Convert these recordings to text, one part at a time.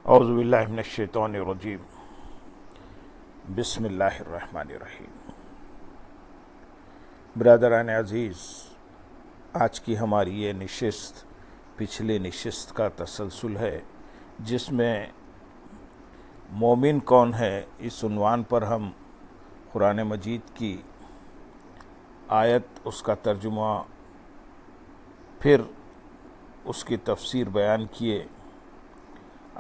اعوذ باللہ من الشیطان الرجیم بسم اللہ الرحمن الرحیم۔ برادران عزیز، آج کی ہماری یہ نشست پچھلی نشست کا تسلسل ہے، جس میں مومن کون ہے اس عنوان پر ہم قرآن مجید کی آیت، اس کا ترجمہ، پھر اس کی تفسیر بیان کیے۔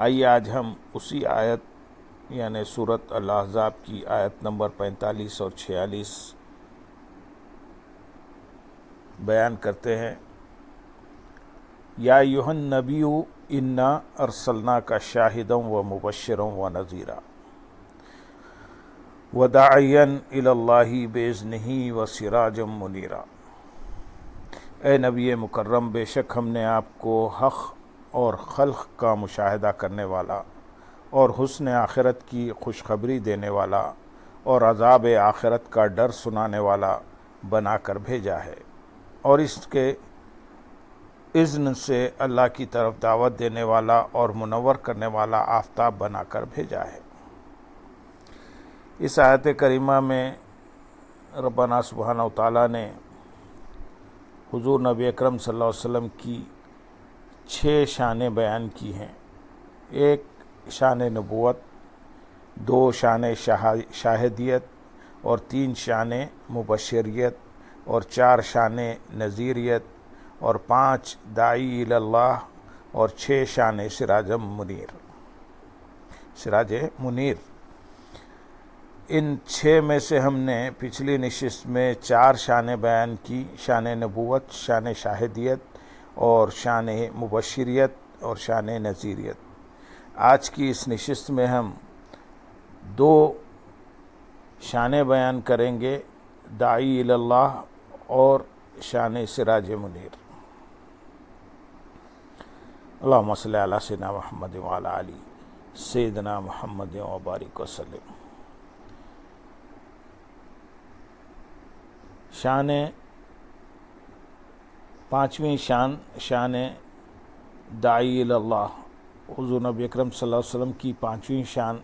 آئیے آج ہم اسی آیت یعنی سورۃ الاحزاب کی آیت نمبر 45 اور 46 بیان کرتے ہیں۔ یا ایھا النبی انا ارسلناک شاہدا و مبشرا و نذیرا وداعیا الی اللہ باذنہ و سراجا منیرا۔ اے نبی مکرم، بے شک ہم نے آپ کو حق اور خلق کا مشاہدہ کرنے والا اور حسن آخرت کی خوشخبری دینے والا اور عذاب آخرت کا ڈر سنانے والا بنا کر بھیجا ہے، اور اس کے اذن سے اللہ کی طرف دعوت دینے والا اور منور کرنے والا آفتاب بنا کر بھیجا ہے۔ اس آیت کریمہ میں ربنا سبحانہ و تعالیٰ نے حضور نبی اکرم صلی اللہ علیہ وسلم کی 6 شانیں بیان کی ہیں۔ ایک شان نبوت، 2 شان شاہدیت، اور 3 شان مبشریت، اور 4 شان نذیریت، اور 5 داعی الی اللہ، اور 6 شان سراج منیر۔ ان 6 میں سے ہم نے پچھلی نشست میں 4 شانیں بیان کی، شان نبوت، شان شاہدیت، اور شان مبشریت، اور شان نذیریت۔ آج کی اس نشست میں ہم 2 شانیں بیان کریں گے، داعی الی اللہ اور شان سراج منیر۔ اللہم صلی علی سیدنا محمد وعلی آلہ سیدنا محمد وبارک وسلم۔ پانچویں شان داعی الی اللہ۔ حضور نبی اکرم صلی اللہ علیہ وسلم کی 5ویں شان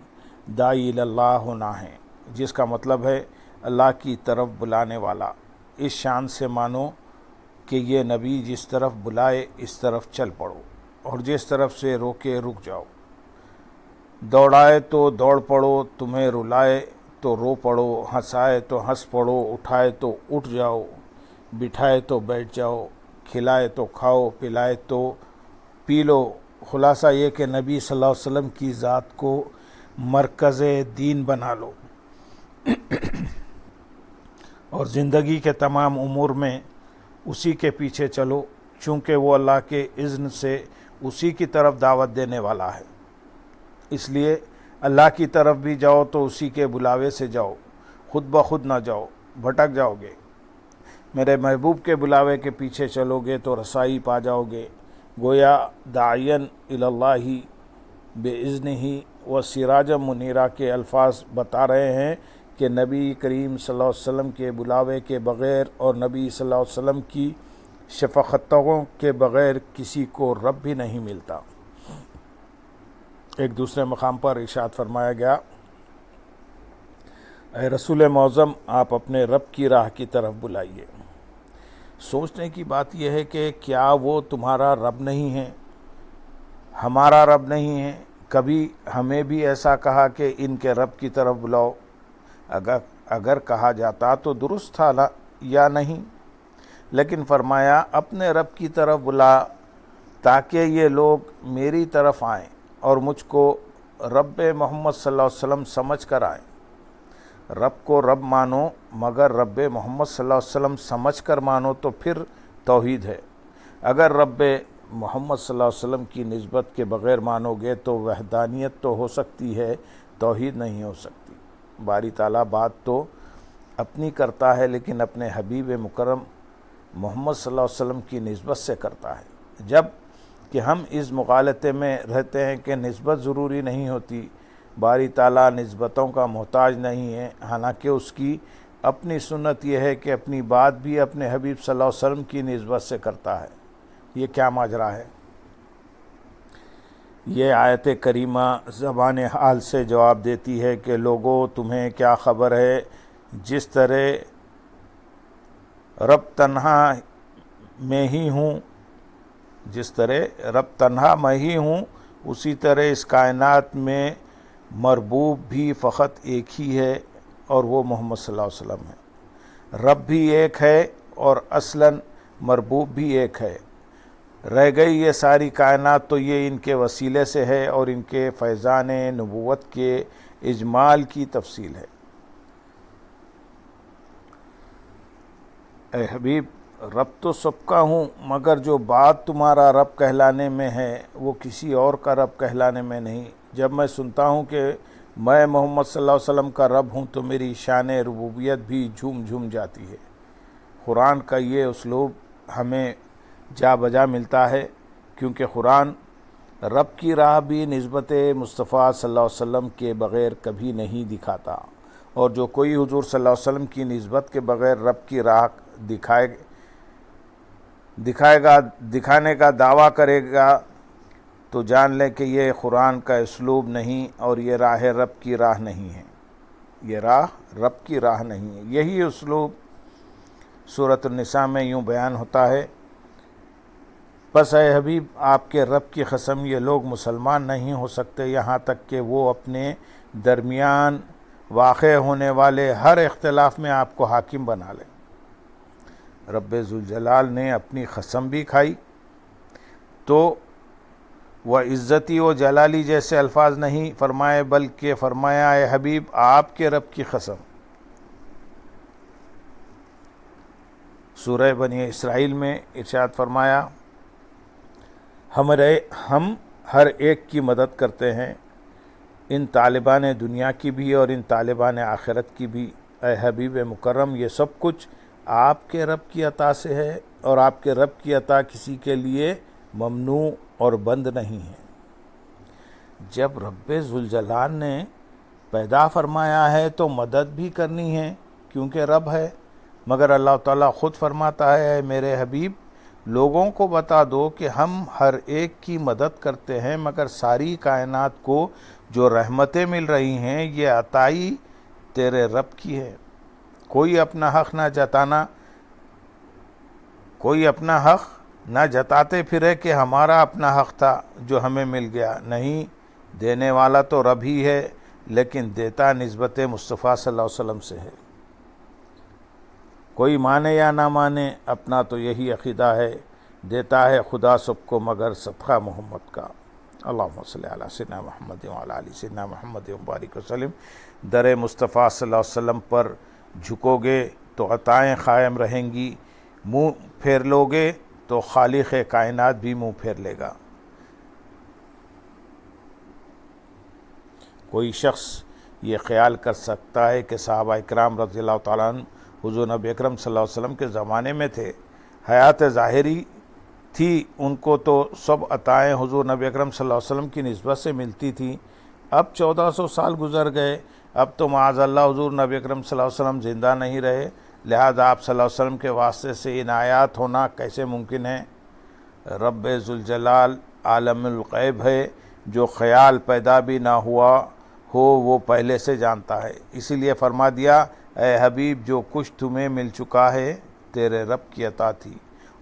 داعی الی اللہ ہونا ہے، جس کا مطلب ہے اللہ کی طرف بلانے والا۔ اس شان سے مانو کہ یہ نبی جس طرف بلائے اس طرف چل پڑو، اور جس طرف سے روکے رک جاؤ۔ دوڑائے تو دوڑ پڑو، تمہیں رلائے تو رو پڑو، ہنسائے تو ہنس پڑو، اٹھائے تو اٹھ جاؤ، بٹھائے تو بیٹھ جاؤ، کھلائے تو کھاؤ، پلائے تو پی لو۔ خلاصہ یہ کہ نبی صلی اللہ علیہ وسلم کی ذات کو مرکز دین بنا لو، اور زندگی کے تمام امور میں اسی کے پیچھے چلو، چونکہ وہ اللہ کے اذن سے اسی کی طرف دعوت دینے والا ہے۔ اس لیے اللہ کی طرف بھی جاؤ تو اسی کے بلاوے سے جاؤ، خود بخود نہ جاؤ، بھٹک جاؤ گے۔ میرے محبوب کے بلاوے کے پیچھے چلو گے تو رسائی پا جاؤ گے۔ گویا داعیا الی اللہ باذنہ و سراجا منیرا کے الفاظ بتا رہے ہیں کہ نبی کریم صلی اللہ علیہ وسلم کے بلاوے کے بغیر اور نبی صلی اللہ علیہ وسلم کی شفقتوں کے بغیر کسی کو رب بھی نہیں ملتا۔ ایک دوسرے مقام پر ارشاد فرمایا گیا، اے رسول معظم، آپ اپنے رب کی راہ کی طرف بلائیے۔ سوچنے کی بات یہ ہے کہ کیا وہ تمہارا رب نہیں ہے، ہمارا رب نہیں ہے؟ کبھی ہمیں بھی ایسا کہا کہ ان کے رب کی طرف بلاؤ؟ اگر کہا جاتا تو درست تھا یا نہیں؟ لیکن فرمایا اپنے رب کی طرف بلا، تاکہ یہ لوگ میری طرف آئیں اور مجھ کو رب محمد صلی اللہ علیہ وسلم سمجھ کر آئیں۔ رب کو رب مانو، مگر رب محمد صلی اللہ علیہ وسلم سمجھ کر مانو تو پھر توحید ہے۔ اگر رب محمد صلی اللہ علیہ وسلم کی نسبت کے بغیر مانو گے تو وحدانیت تو ہو سکتی ہے، توحید نہیں ہو سکتی۔ باری تعالیٰ بات تو اپنی کرتا ہے، لیکن اپنے حبیب مکرم محمد صلی اللہ علیہ وسلم کی نسبت سے کرتا ہے۔ جب کہ ہم اس مغالطے میں رہتے ہیں کہ نسبت ضروری نہیں ہوتی، باری تعالیٰ نسبتوں کا محتاج نہیں ہے، حالانکہ اس کی اپنی سنت یہ ہے کہ اپنی بات بھی اپنے حبیب صلی اللہ علیہ وسلم کی نسبت سے کرتا ہے۔ یہ کیا ماجرا ہے؟ یہ آیت کریمہ زبان حال سے جواب دیتی ہے کہ لوگوں تمہیں کیا خبر ہے، جس طرح رب تنہا میں ہی ہوں، جس طرح رب تنہا میں ہی ہوں، اسی طرح اس کائنات میں مربوب بھی فقط ایک ہی ہے، اور وہ محمد صلی اللہ علیہ وسلم ہے۔ رب بھی ایک ہے اور اصلاً مربوب بھی ایک ہے۔ رہ گئی یہ ساری کائنات تو یہ ان کے وسیلے سے ہے اور ان کے فیضان نبوت کے اجمال کی تفصیل ہے۔ اے حبیب، رب تو سب کا ہوں، مگر جو بات تمہارا رب کہلانے میں ہے وہ کسی اور کا رب کہلانے میں نہیں۔ جب میں سنتا ہوں کہ میں محمد صلی اللہ علیہ وسلم کا رب ہوں تو میری شان ربوبیت بھی جھوم جھوم جاتی ہے۔ قرآن کا یہ اسلوب ہمیں جا بجا ملتا ہے، کیونکہ قرآن رب کی راہ بھی نسبت مصطفیٰ صلی اللہ علیہ وسلم کے بغیر کبھی نہیں دکھاتا، اور جو کوئی حضور صلی اللہ علیہ وسلم کی نسبت کے بغیر رب کی راہ دکھانے کا دعویٰ کرے گا تو جان لیں کہ یہ قرآن کا اسلوب نہیں، اور یہ راہ رب کی راہ نہیں ہے، یہ راہ رب کی راہ نہیں ہے۔ یہی اسلوب سورۃ النساء میں یوں بیان ہوتا ہے، بس اے حبیب آپ کے رب کی قسم یہ لوگ مسلمان نہیں ہو سکتے یہاں تک کہ وہ اپنے درمیان واقع ہونے والے ہر اختلاف میں آپ کو حاکم بنا لیں۔ رب ذوالجلال نے اپنی قسم بھی کھائی تو وہ عزتی و جلالی جیسے الفاظ نہیں فرمائے، بلکہ فرمایا اے حبیب آپ کے رب کی قسم۔ سورہ بنی اسرائیل میں ارشاد فرمایا، ہم ہر ایک کی مدد کرتے ہیں، ان طالبان دنیا کی بھی اور ان طالبان آخرت کی بھی۔ اے حبیب مکرم، یہ سب کچھ آپ کے رب کی عطا سے ہے، اور آپ کے رب کی عطا کسی کے لیے ممنوع اور بند نہیں ہے۔ جب رب ذوالجلال نے پیدا فرمایا ہے تو مدد بھی کرنی ہے کیونکہ رب ہے، مگر اللہ تعالیٰ خود فرماتا ہے اے میرے حبیب لوگوں کو بتا دو کہ ہم ہر ایک کی مدد کرتے ہیں، مگر ساری کائنات کو جو رحمتیں مل رہی ہیں یہ عطائی تیرے رب کی ہے۔ کوئی اپنا حق نہ جتاتے پھرے کہ ہمارا اپنا حق تھا جو ہمیں مل گیا، نہیں، دینے والا تو رب ہی ہے، لیکن دیتا نسبت مصطفیٰ صلی اللہ علیہ وسلم سے ہے۔ کوئی مانے یا نہ مانے، اپنا تو یہی عقیدہ ہے، دیتا ہے خدا سب کو مگر صدقہ محمد کا۔ اللہم صلی علی سیدنا محمد وعلی آل سیدنا محمد وبارک وسلم۔ در مصطفیٰ صلی اللہ علیہ وسلم پر جھکو گے تو عطائیں قائم رہیں گی، منہ پھیر لو گے تو خالق کائنات بھی منہ پھیر لے گا۔ کوئی شخص یہ خیال کر سکتا ہے کہ صحابہ اکرام رضی اللہ تعالیٰ عنہ حضور نبی اکرم صلی اللہ علیہ وسلم کے زمانے میں تھے، حیات ظاہری تھی، ان کو تو سب عطائیں حضور نبی اکرم صلی اللہ علیہ وسلم کی نسبت سے ملتی تھیں۔ اب 1400 سال گزر گئے، اب تو معاذ اللہ حضور نبی اکرم صلی اللہ علیہ وسلم زندہ نہیں رہے، لہذا آپ صلی اللہ علیہ وسلم کے واسطے سے عنایات ہونا کیسے ممکن ہے؟ رب ذوالجلال عالم الغیب ہے، جو خیال پیدا بھی نہ ہوا ہو وہ پہلے سے جانتا ہے، اسی لیے فرما دیا اے حبیب جو کچھ تمہیں مل چکا ہے تیرے رب کی عطا تھی،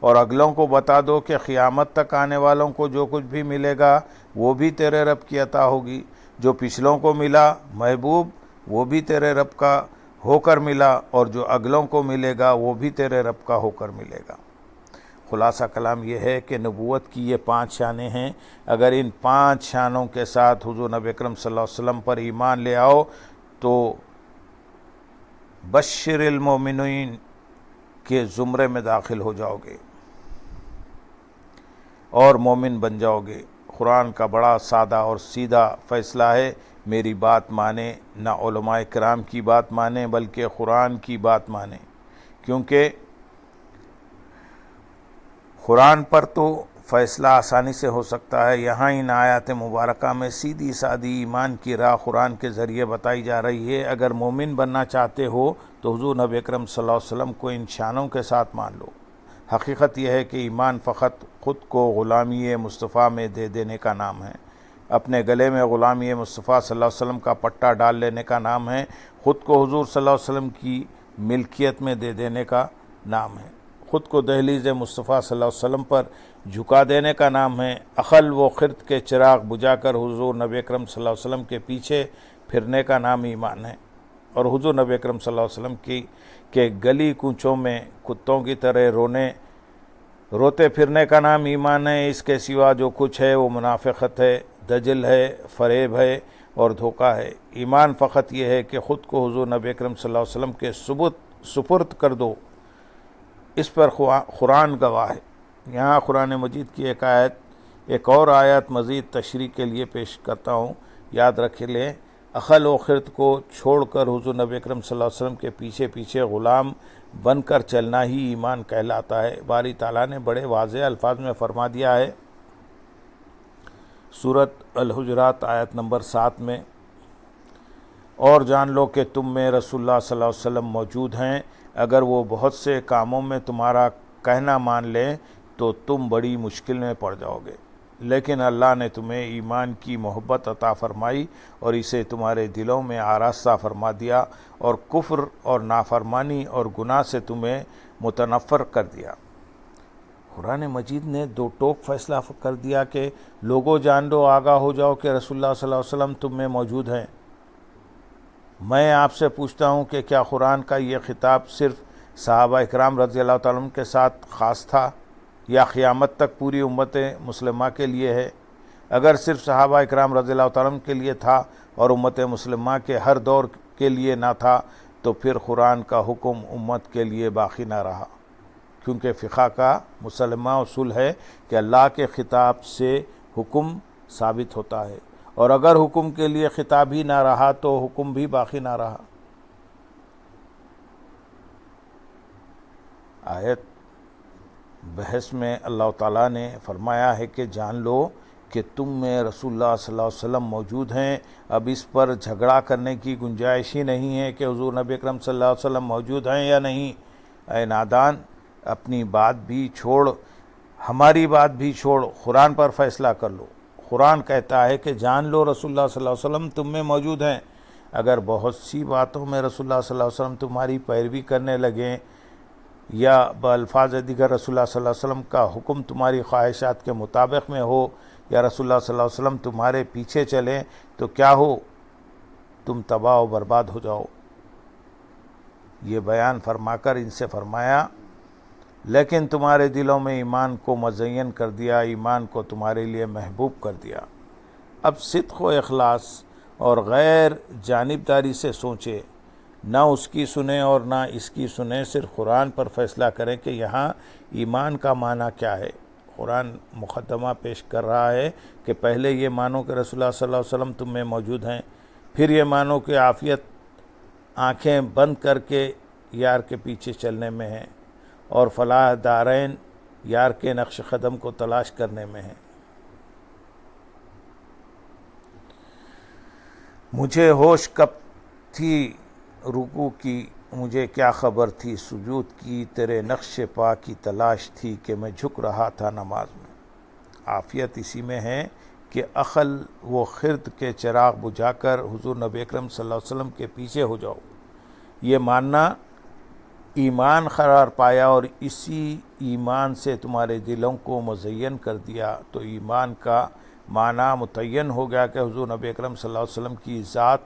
اور اگلوں کو بتا دو کہ قیامت تک آنے والوں کو جو کچھ بھی ملے گا وہ بھی تیرے رب کی عطا ہوگی۔ جو پچھلوں کو ملا محبوب وہ بھی تیرے رب کا ہو کر ملا، اور جو اگلوں کو ملے گا وہ بھی تیرے رب کا ہو کر ملے گا۔ خلاصہ کلام یہ ہے کہ نبوت کی یہ 5 شانیں ہیں، اگر ان 5 شانوں کے ساتھ حضور نبی اکرم صلی اللہ علیہ وسلم پر ایمان لے آؤ تو بشر المومنین کے زمرے میں داخل ہو جاؤ گے اور مومن بن جاؤ گے۔ قرآن کا بڑا سادہ اور سیدھا فیصلہ ہے، میری بات مانیں، نہ علماء کرام کی بات مانیں بلکہ قرآن کی بات مانیں، کیونکہ قرآن پر تو فیصلہ آسانی سے ہو سکتا ہے۔ یہاں ان آیات مبارکہ میں سیدھی سادی ایمان کی راہ قرآن کے ذریعے بتائی جا رہی ہے۔ اگر مومن بننا چاہتے ہو تو حضور نبی اکرم صلی اللہ علیہ وسلم کو ان شانوں کے ساتھ مان لو۔ حقیقت یہ ہے کہ ایمان فقط خود کو غلامی مصطفیٰ میں دے دینے کا نام ہے، اپنے گلے میں غلامی مصطفیٰ صلی اللہ علیہ وسلم کا پٹا ڈال لینے کا نام ہے، خود کو حضور صلی اللہ علیہ وسلم کی ملکیت میں دے دینے کا نام ہے، خود کو دہلیز مصطفیٰ صلی اللہ علیہ وسلم پر جھکا دینے کا نام ہے، عقل و خرد کے چراغ بجھا کر حضور نبی اکرم صلی اللہ علیہ وسلم کے پیچھے پھرنے کا نام ایمان ہے، اور حضور نبی اکرم صلی اللہ علیہ وسلم کے گلی کوچوں میں کتوں کی طرح روتے پھرنے کا نام ایمان ہے۔ اس کے سوا جو کچھ ہے وہ منافقت ہے، دجل ہے، فریب ہے اور دھوکہ ہے۔ ایمان فقط یہ ہے کہ خود کو حضور نبی اکرم صلی اللہ علیہ وسلم کے سپرد کر دو، اس پر قرآن گواہ ہے۔ یہاں قرآن مجید کی ایک اور آیت مزید تشریح کے لیے پیش کرتا ہوں، یاد رکھ لیں، عقل و خرد کو چھوڑ کر حضور نبی اکرم صلی اللہ علیہ وسلم کے پیچھے پیچھے غلام بن کر چلنا ہی ایمان کہلاتا ہے۔ باری تعالیٰ نے بڑے واضح الفاظ میں فرما دیا ہے سورۃ الحجرات آیت نمبر 7 میں، اور جان لو کہ تم میں رسول اللہ صلی اللہ علیہ وسلم موجود ہیں، اگر وہ بہت سے کاموں میں تمہارا کہنا مان لیں تو تم بڑی مشکل میں پڑ جاؤ گے، لیکن اللہ نے تمہیں ایمان کی محبت عطا فرمائی اور اسے تمہارے دلوں میں آراستہ فرما دیا، اور کفر اور نافرمانی اور گناہ سے تمہیں متنفر کر دیا۔ قرآن مجید نے دو ٹوک فیصلہ کر دیا کہ لوگوں جان لو، آگاہ ہو جاؤ کہ رسول اللہ صلی اللہ علیہ وسلم تم میں موجود ہیں۔ میں آپ سے پوچھتا ہوں کہ کیا قرآن کا یہ خطاب صرف صحابہ اکرام رضی اللہ تعالیٰ عنہ کے ساتھ خاص تھا یا قیامت تک پوری امت مسلمہ کے لیے ہے؟ اگر صرف صحابہ اکرام رضی اللہ تعالیٰ عنہ کے لیے تھا اور امت مسلمہ کے ہر دور کے لیے نہ تھا تو پھر قرآن کا حکم امت کے لیے باقی نہ رہا، کیونکہ فقہ کا مسلمہ اصول ہے کہ اللہ کے خطاب سے حکم ثابت ہوتا ہے، اور اگر حکم کے لیے خطاب ہی نہ رہا تو حکم بھی باقی نہ رہا۔ آیت بحث میں اللہ تعالیٰ نے فرمایا ہے کہ جان لو کہ تم میں رسول اللہ صلی اللہ علیہ وسلم موجود ہیں۔ اب اس پر جھگڑا کرنے کی گنجائش ہی نہیں ہے کہ حضور نبی اکرم صلی اللہ علیہ وسلم موجود ہیں یا نہیں۔ اے نادان، اپنی بات بھی چھوڑ، ہماری بات بھی چھوڑ، قرآن پر فیصلہ کر لو۔ قرآن کہتا ہے کہ جان لو رسول اللہ صلی اللہ علیہ وسلم تم میں موجود ہیں۔ اگر بہت سی باتوں میں رسول اللہ صلی اللہ علیہ وسلم تمہاری پیروی کرنے لگیں یا بالفاظ دیگر رسول اللہ صلی اللہ علیہ وسلم کا حکم تمہاری خواہشات کے مطابق میں ہو، یا رسول اللہ صلی اللہ علیہ وسلم تمہارے پیچھے چلیں، تو کیا ہو؟ تم تباہ و برباد ہو جاؤ۔ یہ بیان فرما کر ان سے فرمایا، لیکن تمہارے دلوں میں ایمان کو مزین کر دیا، ایمان کو تمہارے لیے محبوب کر دیا۔ اب صدق و اخلاص اور غیر جانبداری سے سوچے، نہ اس کی سنیں اور نہ اس کی سنیں، صرف قرآن پر فیصلہ کریں کہ یہاں ایمان کا معنی کیا ہے۔ قرآن مقدمہ پیش کر رہا ہے کہ پہلے یہ مانو کہ رسول اللہ صلی اللہ علیہ وسلم تم میں موجود ہیں، پھر یہ مانو کہ عافیت آنکھیں بند کر کے یار کے پیچھے چلنے میں ہے، اور فلاح دارین یار کے نقش قدم کو تلاش کرنے میں ہے۔ مجھے ہوش کب تھی رکوع کی، مجھے کیا خبر تھی سجود کی، تیرے نقش پا کی تلاش تھی کہ میں جھک رہا تھا نماز میں۔ عافیت اسی میں ہے کہ عقل و خرد کے چراغ بجھا کر حضور نبی اکرم صلی اللہ علیہ وسلم کے پیچھے ہو جاؤ۔ یہ ماننا ایمان قرار پایا اور اسی ایمان سے تمہارے دلوں کو مزین کر دیا، تو ایمان کا معنی متعین ہو گیا کہ حضور نبی اکرم صلی اللہ علیہ وسلم کی ذات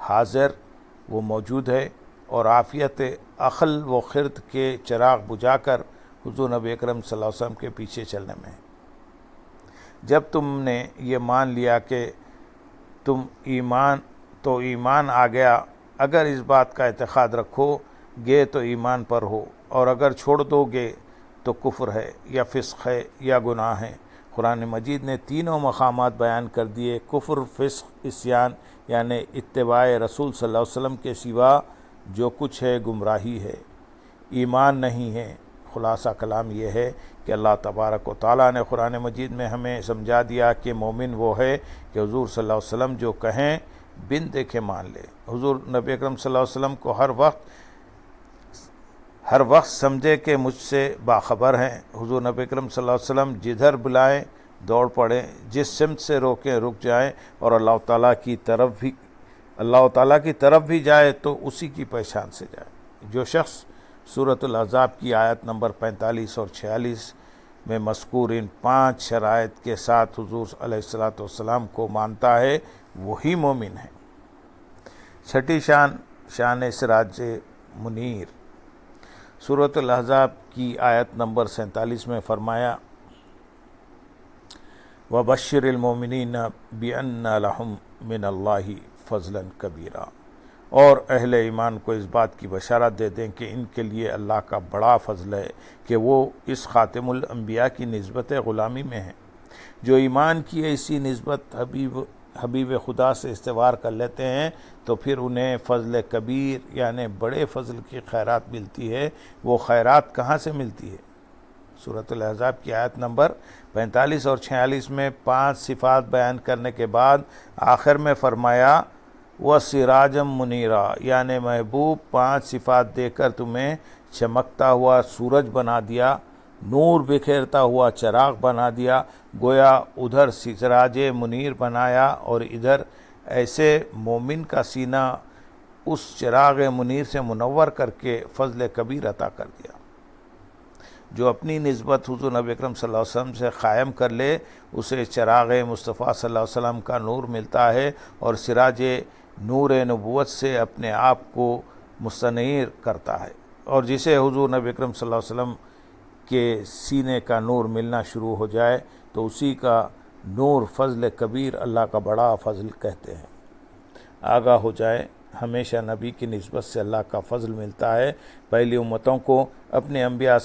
حاضر وہ موجود ہے، اور عافیت عقل و خرد کے چراغ بجھا کر حضور نبی اکرم صلی اللہ علیہ وسلم کے پیچھے چلنے میں ہے۔ جب تم نے یہ مان لیا کہ تم ایمان آ گیا، اگر اس بات کا اعتقاد رکھو گے تو ایمان پر ہو، اور اگر چھوڑ دو گے تو کفر ہے یا فسق ہے یا گناہ ہے۔ قرآن مجید نے تینوں مقامات بیان کر دیے، کفر، فسق، عصیان، یعنی اتباع رسول صلی اللہ علیہ وسلم کے سوا جو کچھ ہے گمراہی ہے، ایمان نہیں ہے۔ خلاصہ کلام یہ ہے کہ اللہ تبارک و تعالیٰ نے قرآن مجید میں ہمیں سمجھا دیا کہ مومن وہ ہے کہ حضور صلی اللہ علیہ وسلم جو کہیں بن دیکھے مان لے۔ حضور نبی اکرم صلی اللہ علیہ وسلم کو ہر وقت سمجھے کہ مجھ سے باخبر ہیں۔ حضور نبی اکرم صلی اللہ علیہ وسلم جدھر بلائیں دوڑ پڑیں، جس سمت سے روکیں رک جائیں، اور اللہ تعالیٰ کی طرف بھی جائے تو اسی کی پہچان سے جائے۔ جو شخص سورۃ الاحزاب کی آیت نمبر 45 اور 46 میں مذکور ان 5 شرائط کے ساتھ حضور علیہ السلام کو مانتا ہے وہی مومن ہے۔ چھٹی شان سراج منیر۔ سورۃ الاحزاب کی آیت نمبر 47 میں فرمایا وَبَشِّرِ الْمُؤْمِنِينَ بِأَنَّ لَهُم مِّنَ اللَّهِ فَضْلًا كَبِيرًا، اور اہل ایمان کو اس بات کی بشارت دے دیں کہ ان کے لیے اللہ کا بڑا فضل ہے کہ وہ اس خاتم الانبیاء کی نسبت غلامی میں ہیں۔ جو ایمان کی ایسی نسبت حبیب خدا سے استوار کر لیتے ہیں تو پھر انہیں فضل کبیر یعنی بڑے فضل کی خیرات ملتی ہے۔ وہ خیرات کہاں سے ملتی ہے؟ سورۃ الاحزاب کی آیت نمبر 45 اور 46 میں 5 صفات بیان کرنے کے بعد آخر میں فرمایا وَسِرَاجًا مُنِيرًا، یعنی محبوب 5 صفات دے کر تمہیں چمکتا ہوا سورج بنا دیا، نور بکھیرتا ہوا چراغ بنا دیا، گویا ادھر سراج منیر بنایا اور ادھر ایسے مومن کا سینہ اس چراغ منیر سے منور کر کے فضل کبیر عطا کر دیا۔ جو اپنی نسبت حضور نبی اکرم صلی اللہ علیہ وسلم سے قائم کر لے اسے چراغ مصطفیٰ صلی اللہ علیہ وسلم کا نور ملتا ہے، اور سراج نور نبوت سے اپنے آپ کو مستنیر کرتا ہے، اور جسے حضور نبی اکرم صلی اللہ علیہ وسلم کے سینے کا نور ملنا شروع ہو جائے تو اسی کا نور فضل کبیر اللہ کا بڑا فضل کہتے ہیں۔ آگاہ ہو جائے ہمیشہ نبی کی نسبت سے اللہ کا فضل ملتا ہے۔ پہلی امتوں کو اپنے انبیاء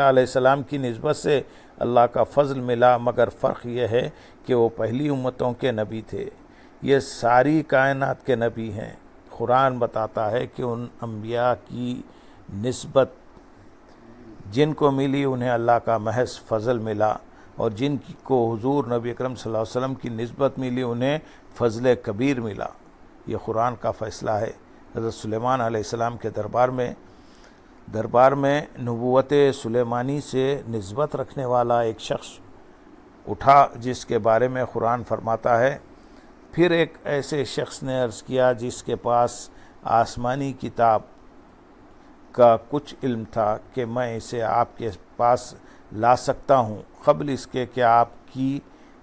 علیہ السلام کی نسبت سے اللہ کا فضل ملا، مگر فرق یہ ہے کہ وہ پہلی امتوں کے نبی تھے، یہ ساری کائنات کے نبی ہیں۔ قرآن بتاتا ہے کہ ان انبیاء کی نسبت جن کو ملی انہیں اللہ کا محض فضل ملا، اور جن کو حضور نبی اکرم صلی اللہ علیہ وسلم کی نسبت ملی انہیں فضل کبیر ملا۔ یہ قرآن کا فیصلہ ہے۔ حضرت سلیمان علیہ السلام کے دربار میں نبوت سلیمانی سے نسبت رکھنے والا ایک شخص اٹھا، جس کے بارے میں قرآن فرماتا ہے پھر ایک ایسے شخص نے عرض کیا جس کے پاس آسمانی کتاب کا کچھ علم تھا کہ میں اسے آپ کے پاس لا سکتا ہوں قبل اس کے کہ آپ کی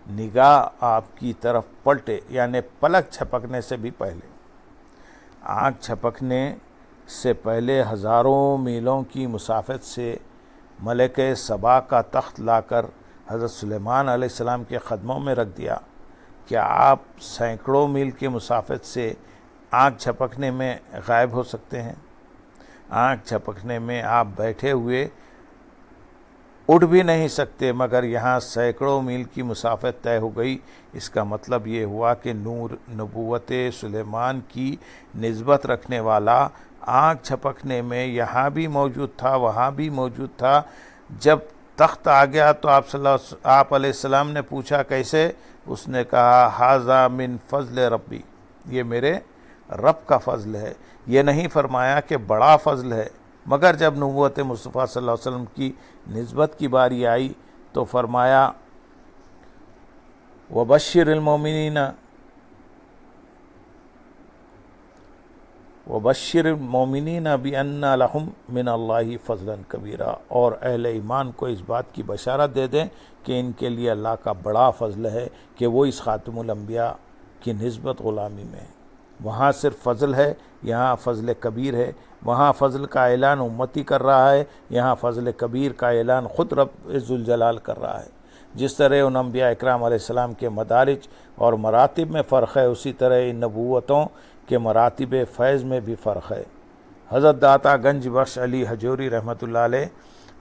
نگاہ آپ کی طرف پلٹے، یعنی پلک جھپکنے سے بھی پہلے۔ آنکھ جھپکنے سے پہلے ہزاروں میلوں کی مسافت سے ملکہ سبا کا تخت لا کر حضرت سلیمان علیہ السلام کے قدموں میں رکھ دیا۔ کیا آپ سینکڑوں میل کی مسافت سے آنکھ جھپکنے میں غائب ہو سکتے ہیں؟ آنکھ جھپکنے میں آپ بیٹھے ہوئے اٹھ بھی نہیں سکتے، مگر یہاں سینکڑوں میل کی مسافت طے ہو گئی۔ اس کا مطلب یہ ہوا کہ نور نبوت سلیمان کی نسبت رکھنے والا آنکھ جھپکنے میں یہاں بھی موجود تھا، وہاں بھی موجود تھا۔ جب تخت آ گیا تو آپ علیہ السلام نے پوچھا کیسے؟ اس نے کہا ھذا من فضل ربی، یہ میرے رب کا فضل ہے۔ یہ نہیں فرمایا کہ بڑا فضل ہے، مگر جب نبوت مصطفیٰ صلی اللہ علیہ وسلم کی نسبت کی باری آئی تو فرمایا وبشر المؤمنین بأن لهم من اللہ فضلا کبیرا، اور اہل ایمان کو اس بات کی بشارت دے دیں کہ ان کے لیے اللہ کا بڑا فضل ہے کہ وہ اس خاتم الانبیاء کی نسبت غلامی میں ہے۔ وہاں صرف فضل ہے، یہاں فضل کبیر ہے۔ وہاں فضل کا اعلان امتی کر رہا ہے، یہاں فضل کبیر کا اعلان خود رب ذوالجلال کر رہا ہے۔ جس طرح ان انبیاء اکرام علیہ السلام کے مدارج اور مراتب میں فرق ہے، اسی طرح ان نبوتوں کے مراتب فیض میں بھی فرق ہے۔ حضرت داتا گنج بخش علی حجوری رحمۃ اللہ علیہ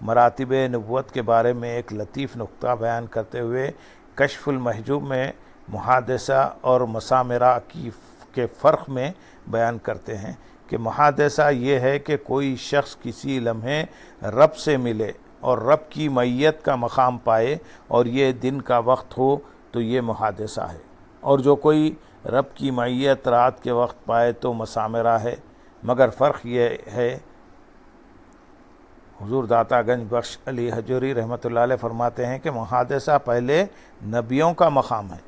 مراتب نبوت کے بارے میں ایک لطیف نقطہ بیان کرتے ہوئے کشف المحجوب میں محادثہ اور مسامرہ کے فرق میں بیان کرتے ہیں کہ محادثہ یہ ہے کہ کوئی شخص کسی لمحے رب سے ملے اور رب کی معیت کا مقام پائے، اور یہ دن کا وقت ہو تو یہ محادثہ ہے، اور جو کوئی رب کی معیت رات کے وقت پائے تو مسامرہ ہے۔ مگر فرق یہ ہے حضور داتا گنج بخش علی حجوری رحمۃ اللہ علیہ فرماتے ہیں کہ محادثہ پہلے نبیوں کا مقام ہے،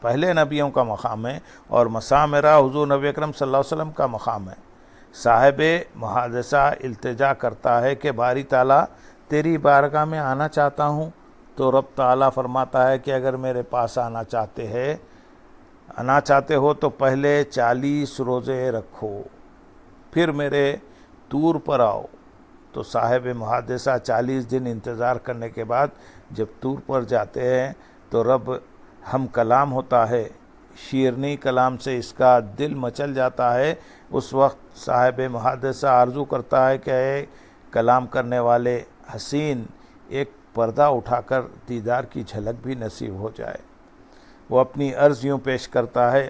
پہلے نبیوں کا مقام ہے، اور مسامرہ حضور نبی اکرم صلی اللہ علیہ وسلم کا مقام ہے۔ صاحب محادثہ التجا کرتا ہے کہ باری تعالیٰ تیری بارگاہ میں آنا چاہتا ہوں، تو رب تعالیٰ فرماتا ہے کہ اگر میرے پاس آنا چاہتے ہو تو پہلے 40 روزے رکھو، پھر میرے طور پر آؤ۔ تو صاحب محادثہ 40 دن انتظار کرنے کے بعد جب طور پر جاتے ہیں تو رب ہم کلام ہوتا ہے، شیرنی کلام سے اس کا دل مچل جاتا ہے۔ اس وقت صاحب محادثہ آرزو کرتا ہے کہ اے کلام کرنے والے حسین، ایک پردہ اٹھا کر دیدار کی جھلک بھی نصیب ہو جائے۔ وہ اپنی عرض یوں پیش کرتا ہے،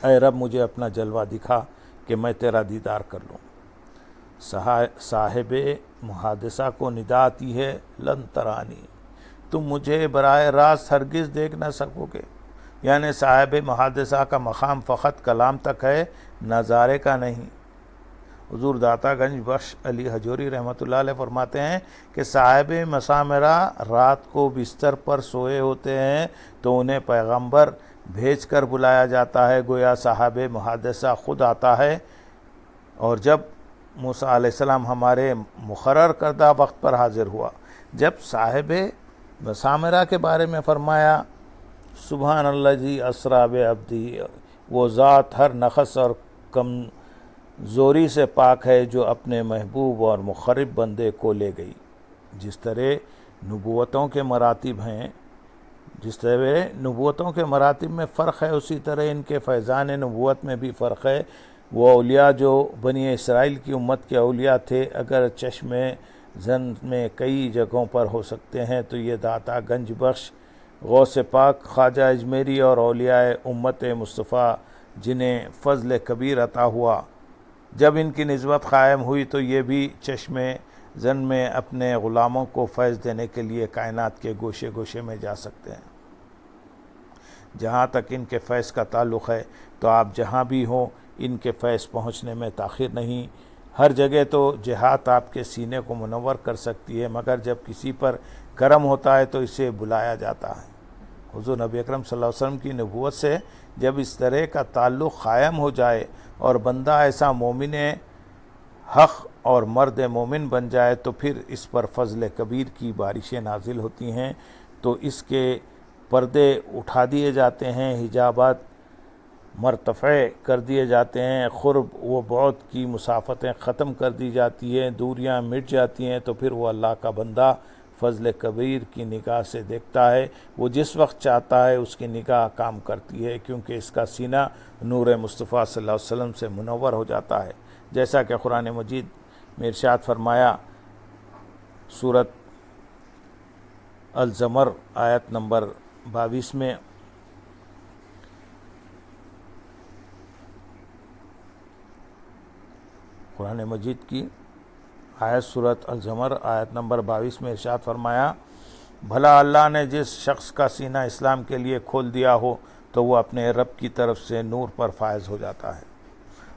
اے رب مجھے اپنا جلوہ دکھا کہ میں تیرا دیدار کر لوں۔ صاحب محادثہ کو ندا آتی ہے، لن ترانی، تم مجھے براہ راست ہرگز دیکھ نہ سکو گے۔ یعنی صاحب محادثہ کا مقام فقط کلام تک ہے، نظارے کا نہیں۔ حضور داتا گنج بخش علی حجوری رحمۃ اللہ علیہ فرماتے ہیں کہ صاحب مسامرہ رات کو بستر پر سوئے ہوتے ہیں تو انہیں پیغمبر بھیج کر بلایا جاتا ہے، گویا صاحب محادثہ خود آتا ہے۔ اور جب موسیٰ علیہ السلام ہمارے مقرر کردہ وقت پر حاضر ہوا، جب صاحب مسامرہ کے بارے میں فرمایا سبحان اللہ جی اسرا بعبدی، وہ ذات ہر نقص اور کمزوری سے پاک ہے جو اپنے محبوب اور مقرب بندے کو لے گئی۔ جس طرح نبوتوں کے مراتب ہیں، جس طرح نبوتوں کے مراتب میں فرق ہے، اسی طرح ان کے فیضان نبوت میں بھی فرق ہے۔ وہ اولیاء جو بنی اسرائیل کی امت کے اولیاء تھے، اگر چشم زن میں کئی جگہوں پر ہو سکتے ہیں، تو یہ داتا گنج بخش، غوث پاک خواجہ اجمیری اور اولیاء امت مصطفیٰ جنہیں فضل کبیر عطا ہوا، جب ان کی نسبت قائم ہوئی تو یہ بھی چشم زن میں اپنے غلاموں کو فیض دینے کے لیے کائنات کے گوشے گوشے میں جا سکتے ہیں۔ جہاں تک ان کے فیض کا تعلق ہے تو آپ جہاں بھی ہوں ان کے فیض پہنچنے میں تاخیر نہیں۔ ہر جگہ تو جہاد آپ کے سینے کو منور کر سکتی ہے، مگر جب کسی پر کرم ہوتا ہے تو اسے بلایا جاتا ہے۔ حضور نبی اکرم صلی اللہ علیہ وسلم کی نبوت سے جب اس طرح کا تعلق قائم ہو جائے اور بندہ ایسا مومن حق اور مرد مومن بن جائے تو پھر اس پر فضل کبیر کی بارشیں نازل ہوتی ہیں، تو اس کے پردے اٹھا دیے جاتے ہیں، حجابات مرتفع کر دیے جاتے ہیں، قرب و بعد کی مسافتیں ختم کر دی جاتی ہیں، دوریاں مٹ جاتی ہیں، تو پھر وہ اللہ کا بندہ فضل کبیر کی نگاہ سے دیکھتا ہے۔ وہ جس وقت چاہتا ہے اس کی نگاہ کام کرتی ہے، کیونکہ اس کا سینہ نور مصطفیٰ صلی اللہ علیہ وسلم سے منور ہو جاتا ہے۔ جیسا کہ قرآن مجید میں ارشاد فرمایا سورۃ الزمر آیت نمبر 22 میں، قرآن مجید کی آیت سورۃ الزمر آیت نمبر 22 میں ارشاد فرمایا، بھلا اللہ نے جس شخص کا سینہ اسلام کے لیے کھول دیا ہو تو وہ اپنے رب کی طرف سے نور پر فائز ہو جاتا ہے،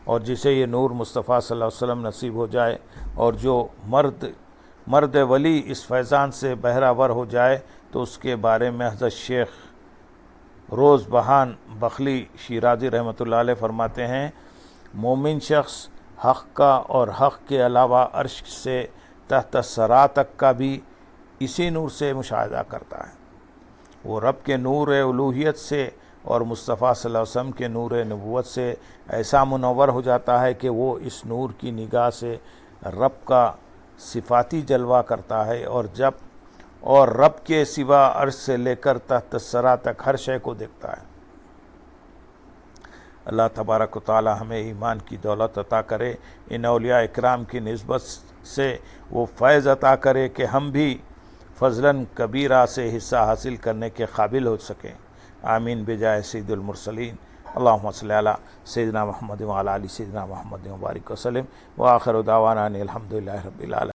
اور جسے یہ نور مصطفیٰ صلی اللہ علیہ وسلم نصیب ہو جائے اور جو مرد ولی اس فیضان سے بہرہ ور ہو جائے تو اس کے بارے میں حضرت شیخ روز بہان بخلی شیرازی رحمۃ اللہ علیہ فرماتے ہیں، مومن شخص حق کا اور حق کے علاوہ عرش سے تحت ثرا تک کا بھی اسی نور سے مشاہدہ کرتا ہے۔ وہ رب کے نور الوہیت سے اور مصطفیٰ صلی اللہ علیہ وسلم کے نور نبوت سے ایسا منور ہو جاتا ہے کہ وہ اس نور کی نگاہ سے رب کا صفاتی جلوہ کرتا ہے، اور رب کے سوا عرش سے لے کر تحت ثرا تک ہر شے کو دیکھتا ہے۔ اللہ تبارک و تعالی ہمیں ایمان کی دولت عطا کرے، ان اولیاء اکرام کی نسبت سے وہ فیض عطا کرے کہ ہم بھی فضلاً کبیرہ سے حصہ حاصل کرنے کے قابل ہو سکیں۔ آمین بجائے سید المرسلین، اللہم صلی علی سیدنا محمد وعلی آل سیدنا محمد وبارک وسلم، وآخر دعوانا ان الحمد للہ رب العالمین۔